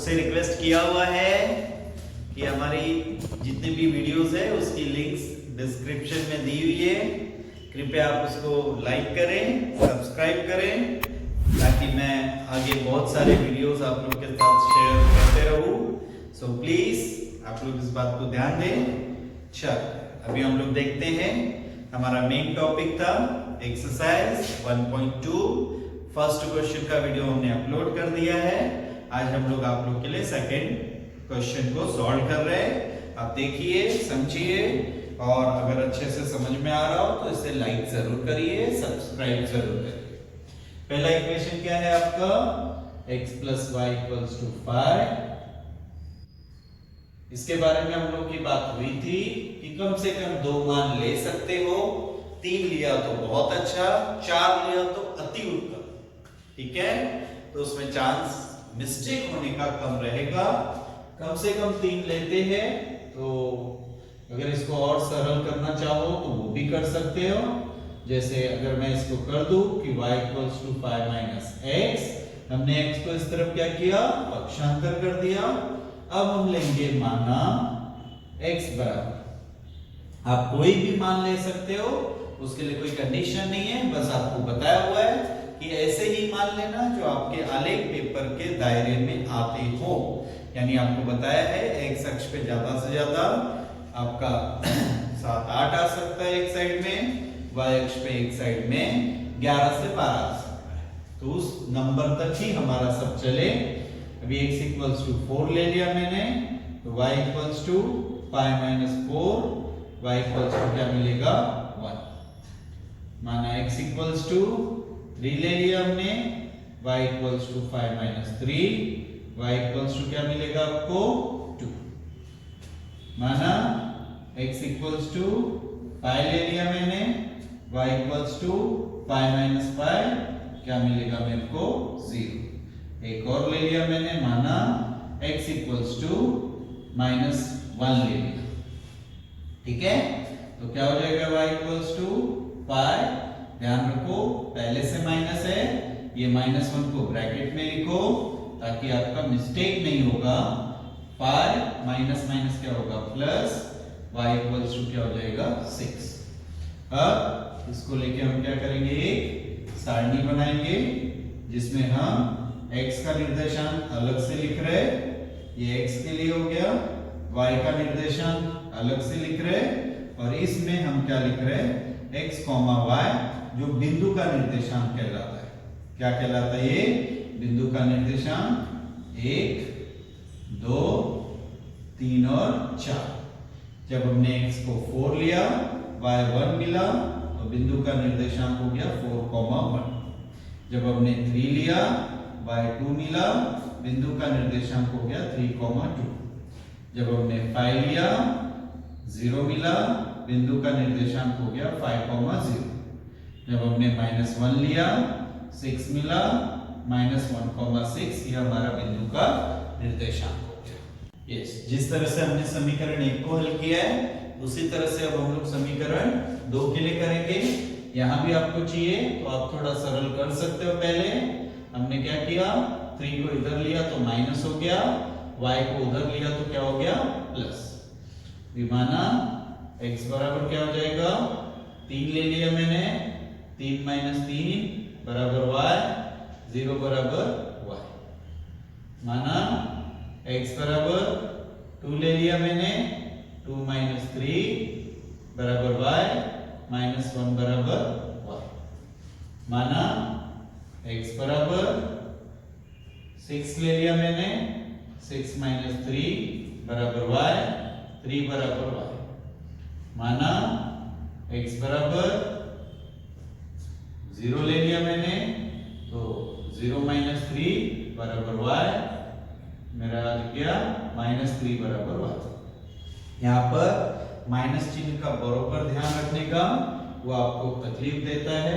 आपसे रिक्वेस्ट किया हुआ है कि हमारी जितनी भी वीडियोस है उसकी लिंक्स डिस्क्रिप्शन में दी हुई है, कृपया आप उसको लाइक करें, सब्सक्राइब करें, ताकि मैं आगे बहुत सारे वीडियोस आप लोग के साथ शेयर करते रहूं। सो प्लीज आप लोग इस बात को ध्यान दें। चल अभी हम लोग देखते हैं, हमारा मेन टॉपिक था एक्सरसाइज 1.2। फर्स्ट क्वेश्चन का वीडियो हमने अपलोड कर दिया है। आज हम लोग आप लोग के लिए सेकंड क्वेश्चन को सॉल्व कर रहे हैं। आप देखिए, समझिए, और अगर अच्छे से समझ में आ रहा हो तो इसे लाइक जरूर करिए, सब्सक्राइब जरूर करिए। पहला इक्वेशन क्या है आपका, x + y = 5। इसके बारे में हम लोग की बात हुई थी कि कम से कम 2 मान ले सकते हो। 3 लिया तो बहुत अच्छा, 4 लिया तो अति उत्तम। ठीक है, तो उसमें चांस मिस्टेक होने का कम रहेगा। कम से कम 3 लेते हैं, तो अगर इसको और सरल करना चाहो तो वो भी कर सकते हो। जैसे अगर मैं इसको कर दूं कि y = 5 - x, हमने x को इस तरफ क्या किया, पक्षांतर कर दिया। अब हम लेंगे माना x बराबर, आप कोई भी मान ले सकते हो, उसके लिए कोई कंडीशन नहीं है, बस आपको बताया हुआ है कि ऐसे ही मान लेना जो आपके आलेख पेपर के दायरे में आते हो। यानी आपको बताया है x अक्ष पे ज्यादा से ज्यादा आपका 7-8 आ सकता है एक साइड में, y अक्ष पे एक साइड में 11 से 12 आ सकता है, तो उस नंबर तक ही हमारा सब चले। अभी x = 4 ले लिया मैंने, तो y = 5 - 4, y = क्या मिलेगा, 1। माना x = 3 ले लिया हमने, y = 5 - 3, y = क्या मिलेगा आपको, 2। माना x = 5 ले लिया मैंने, y = 5 - 5, क्या मिलेगा मेरे को, 0। एक और ले लिया मैंने, माना x = -1 ले लिया। ठीक है, तो क्या हो जाएगा, y = 5। ध्यान रखो पहले से माइनस है, ये -1 को ब्रैकेट में लिखो ताकि आपका मिस्टेक नहीं होगा। 5 माइनस माइनस क्या होगा, प्लस, y = क्या हो जाएगा, 6। अब इसको लेके हम क्या करेंगे, एक सारणी बनाएंगे जिसमें हम x का निर्देशांक अलग से लिख रहे, ये x के लिए हो गया, y का निर्देशांक अलग से लिख रहे, और इसमें हम क्या लिख रहे, x, y, जो बिंदु का निर्देशांक कहलाता है। क्या कहलाता है ये, बिंदु का निर्देशांक 1, 2, 3 और 4। जब हमने x को 4 लिया, y 1 मिला, तो बिंदु का निर्देशांक हो गया 4, 1। जब हमने 3 लिया, y 2 मिला, बिंदु का निर्देशांक हो गया 3, 2। जब हमने 5 लिया, 0 मिला, बिंदु का निर्देशांक हो गया 5, 0। जब हमने -1 लिया, 6 मिला, -1, 6, ये हमारा बिंदु का निर्देशांक हो गया। यस, जिस तरह से हमने समीकरण 1 को हल किया है, उसी तरह से अब हम लोग समीकरण 2 के लिए करेंगे। यहां भी आपको चाहिए तो आप थोड़ा सरल कर सकते हो। पहले हमने क्या किया, 3 को इधर लिया तो माइनस हो गया, y को उधर लिया तो क्या हो गया, प्लस। विमाना x बराबर क्या हो जाएगा, 3 ले लिया मैंने, 3 - 3 बराबर y, 0 बराबर y। माना x बराबर 2 ले लिया मैंने, 2 - 3 बराबर y, -1 बराबर y। माना x बराबर 6 ले लिया मैंने, 6 - 3 बराबर y, 3 बराबर y। माना x बराबर 0 ले लिया मैंने, तो 0 - 3 बराबर y, मेरा आ गया -3 बराबर y। यहाँ पर माइनस चिन्ह का बराबर ध्यान रखने का, वो आपको तकलीफ देता है।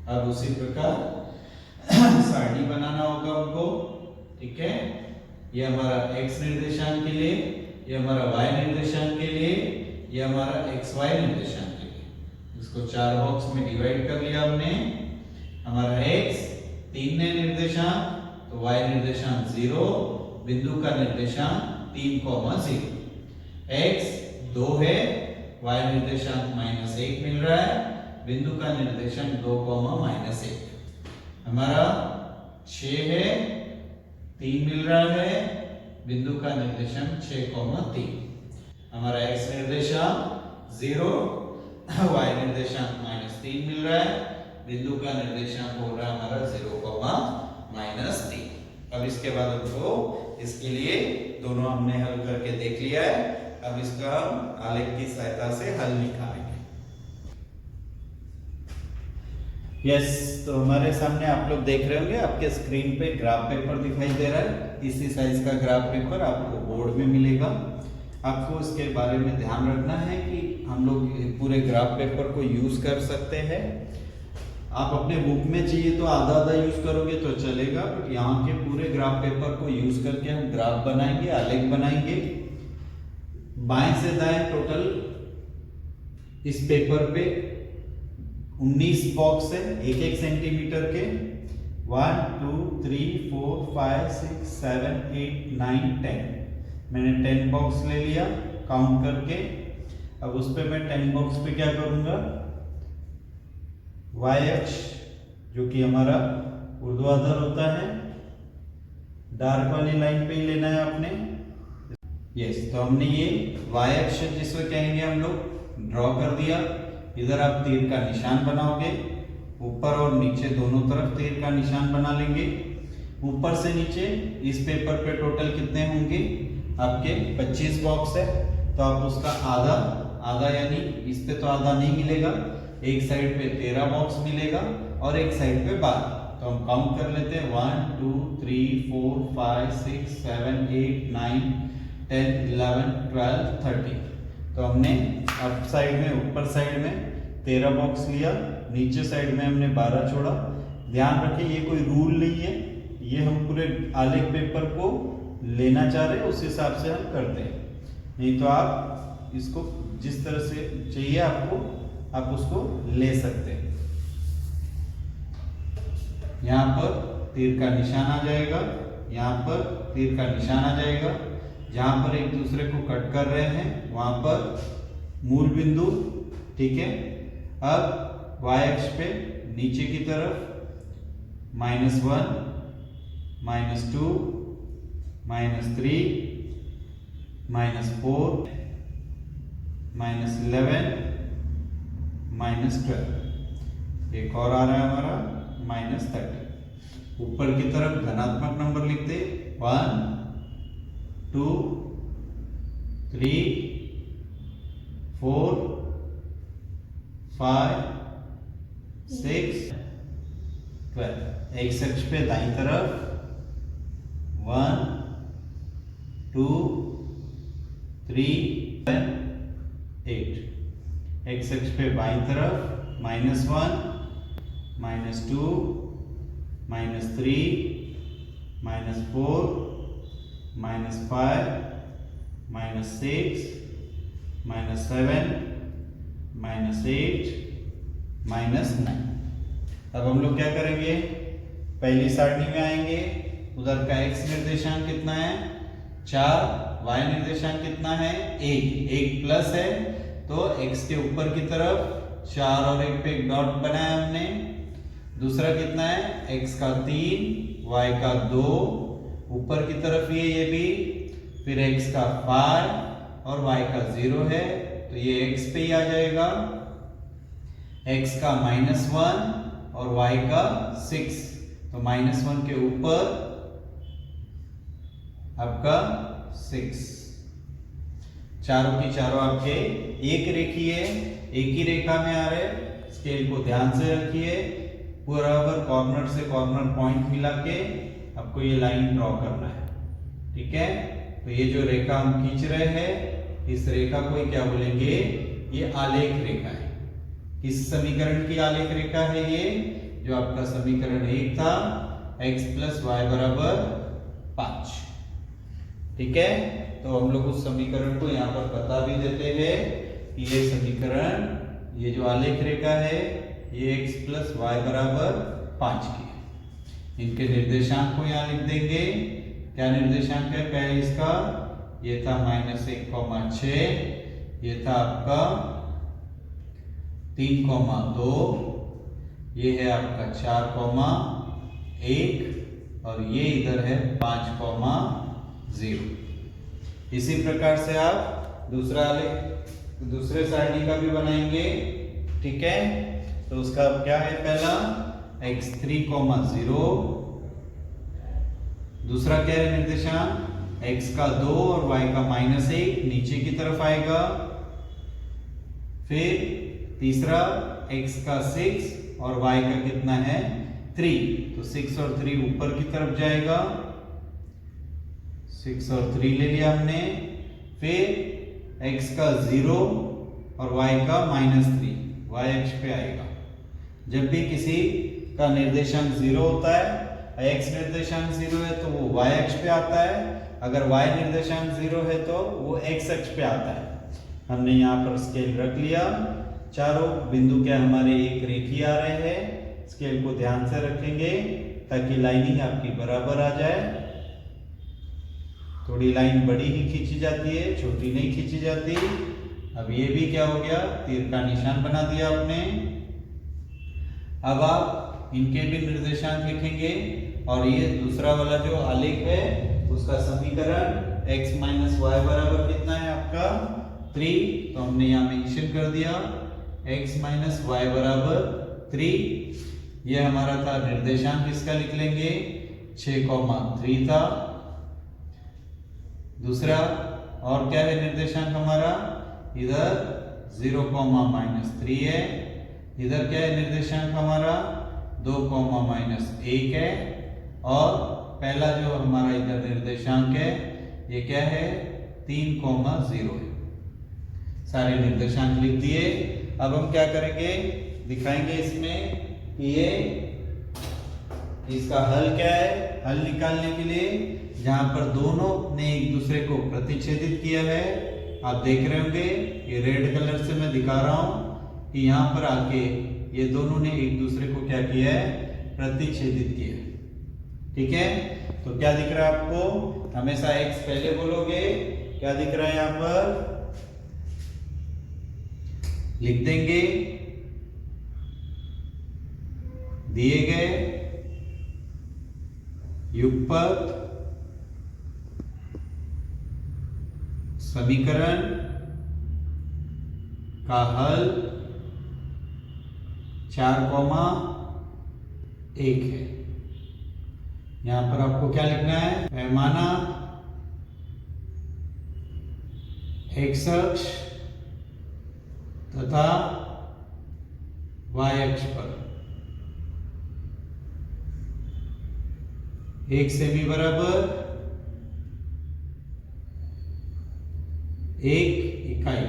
अब उसी प्रकार सारणी बनाना होगा हमको। ठीक है, ये हमारा x निर्देशांक के लिए, ये हमारा y निर्देशांक के लिए, ये हमारा xy निर्देशांक के लिए। इसको 4 बॉक्स में डिवाइड कर लिया हमने। हमारा x 3 है निर्देशांक, तो तो y निर्देशांक 0, बिंदु का निर्देशांक 3,0। x 2 है, y निर्देशांक -1 मिल रहा है, बिंदु का निर्देशांक 2,-1। हमारा 6 है, 3 मिल रहा है, बिंदु का निर्देशांक 6,3। हमारा x निर्देशांक 0, y निर्देशांक -3 मिल रहा है, बिंदु का निर्देशांक हो रहा है हमारा 0,-3। अब इसके बाद हमको इसके लिए दोनों हमने हल करके देख लिया है। अब इसका हम आलेख की सहायता से हल निकालेंगे। यस, तो हमारे सामने आप लोग देख रहे होंगे, आपके स्क्रीन पे ग्राफ पेपर दिखाई दे रहा है। इसी साइज का ग्राफ पेपर आपको बोर्ड में मिलेगा। आपको इसके बारे में ध्यान रखना है कि हम लोग पूरे ग्राफ पेपर को यूज कर सकते हैं। आप अपने बुक में चाहिए तो आधा आधा यूज करोगे तो चलेगा, बट यहाँ के पूरे ग्राफ पेपर को यूज करके हम ग्राफ बनाएंगे, आलेख बनाएंगे। बाएं से दाएं टोटल इस पेपर पे 19 बॉक्स है, 1-1 सेंटीमीटर के। 1 2 3 4 5 6 7 8 9 10। मैंने 10 बॉक्स ले लिया काउंट करके। अब उस पे मैं 10 बॉक्स पे क्या करूंगा, y अक्ष जो कि हमारा ऊर्ध्वाधर होता है, डार्क वाली लाइन पे ही लेना है आपने। यस, तो हमने ये y अक्ष जिसको कहेंगे हम लोग ड्रॉ कर दिया। इधर आप तीर का निशान बनाओगे, ऊपर और नीचे दोनों तरफ तीर का निशान बना लेंगे। ऊपर से नीचे इस पेपर पे टोटल कितने होंगे आपके 25 बॉक्स है, तो आप उसका आधा आधा यानी इस पे तो आधा नहीं मिलेगा, एक साइड पे 13 बॉक्स मिलेगा और एक साइड पे 12। तो हम काउंट कर लेते हैं 1 2 3 4 5 6 7 8 9 10 11 12 13। तो हमने अप साइड में ऊपर साइड में 13 बॉक्स लिया, नीचे साइड में हमने 12 छोड़ा। ध्यान रखें ये कोई रूल नहीं है, ये हम पूरे आलेख पेपर को लेना चाह रहे हैं उस हिसाब से हम करते हैं। नहीं तो आप इसको जिस तरह से चाहिए आपको आप उसको ले सकते हैं। यहाँ पर तीर का निशान आ जाएगा, यहाँ पर तीर का निशान आ जाएगा। जहां पर एक दूसरे को कट कर रहे हैं वहां पर मूल बिंदु, ठीक है। अब y अक्ष पे नीचे की तरफ -1 -2 -3 -4 -11 -12। एक और आ रहा है हमारा -30। ऊपर की तरफ धनात्मक नंबर लिखते 1 2 3 4 5 6 12। एक्स अक्ष पे दाईं तरफ 1 2 3 8। एक्स अक्ष पे बाईं तरफ -1 -2 -3 -4 -5 -6 -7 -8 -9। अब हम लोग क्या करेंगे, पहली सारणी में आएंगे। उधर का x निर्देशांक कितना है 4, y निर्देशांक कितना है 1 प्लस है, तो x के ऊपर की तरफ 4 और 1 पे एक डॉट बनाया हमने। दूसरा कितना है x का 3, y का 2, ऊपर की तरफ ये भी, फिर x का 5 और y का 0 है, तो ये x पे ही आ जाएगा। x का -1 और y का 6, तो -1 के ऊपर आपका 6। चारों की चारों आपके एक रेखीय है, एक ही रेखा में आ रहे। स्केल को ध्यान से रखिए, बराबर कॉर्नर से कॉर्नर पॉइंट मिला के आपको ये लाइन ड्रॉ करना है, ठीक है। तो ये जो रेखा हम खींच रहे हैं, इस रेखा को क्या बोलेंगे, ये आलेख रेखा है। किस समीकरण की आलेख रेखा है ये, जो आपका समीकरण 1 था, x + y = 5, ठीक है। तो हम लोग उस समीकरण को यहाँ पर बता भी देते हैं कि ये समीकरण, ये जो आलेख रेखा है, ये x + y = 5 की है। इनके निर्देशांक को यहाँ लिख देंगे। क्या निर्देशांक है पहले इसका? ये था -1,6, ये था आपका 3,2, ये है आपका 4,1 और ये इधर है 5,0। इसी प्रकार से आप दूसरे सारणी का भी बनाएंगे। ठीक है, तो उसका क्या है? पहला x3,0, दूसरा क्या है निर्देशांक? x का 2 और y का -1 नीचे की तरफ आएगा। फिर तीसरा x का 6 और y का कितना है? 3, तो 6 और 3 ऊपर की तरफ जाएगा। 6 और 3 ले लिया हमने। फिर x का 0 और y का -3 y अक्ष पे आएगा। जब भी किसी का निर्देशांक 0 होता है, x निर्देशांक 0 है तो वो y अक्ष पे आता है, अगर y निर्देशांक 0 है तो वो x अक्ष पे आता है। हमने यहाँ पर स्केल रख लिया। चारों बिंदु क्या हमारे एक रेखीय आ रहे हैं। स्केल को ध्यान से रखेंगे ताकि लाइनिंग आपकी बराबर आ जाए। थोड़ी लाइन बड़ी ही खींची जाती है, छोटी नहीं खींची जाती। अब ये भी क्या हो गया? तीर का निशान बना दिया आपने। अब आप इनके भी निर्देशांक लिखेंगे और ये दूसरा वाला जो आलेख है उसका समीकरण x - y बराबर कितना है आपका? 3। तो हमने यहाँ मेंशन कर दिया x - y बराबर 3। ये हमारा था निर्देशांक, इसका लिख लेंगे 6,3 था। दूसरा और क्या है निर्देशांक हमारा? इधर 0,-3 है। इधर क्या है निर्देशांक हमारा? 2,-1 है। और पहला जो हमारा इधर निर्देशांक है ये क्या है? 3,0 है। सारे निर्देशांक लिख दिए। अब हम क्या करेंगे? दिखाएंगे इसमें कि ये इसका हल क्या है। हल निकालने के लिए जहां पर दोनों ने एक दूसरे को प्रतिच्छेदित किया है, आप देख रहे होंगे ये रेड कलर से मैं दिखा रहा हूं कि यहां पर आके ये दोनों ने एक दूसरे को क्या किया है? प्रतिच्छेदित किया है। ठीक है, तो क्या दिख रहा है आपको? हमेशा x पहले बोलोगे। क्या दिख रहा है? यहां पर लिख देंगे दिए गए युगपत समीकरण का हल 4,1 है। यहां पर आपको क्या लिखना है? पैमाना x अक्ष तथा y अक्ष पर 1 सेमी बराबर 1 इकाई,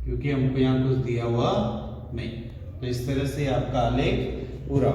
क्योंकि हमको यहाँ कुछ दिया हुआ नहीं। तो इस तरह से आपका आलेख पूरा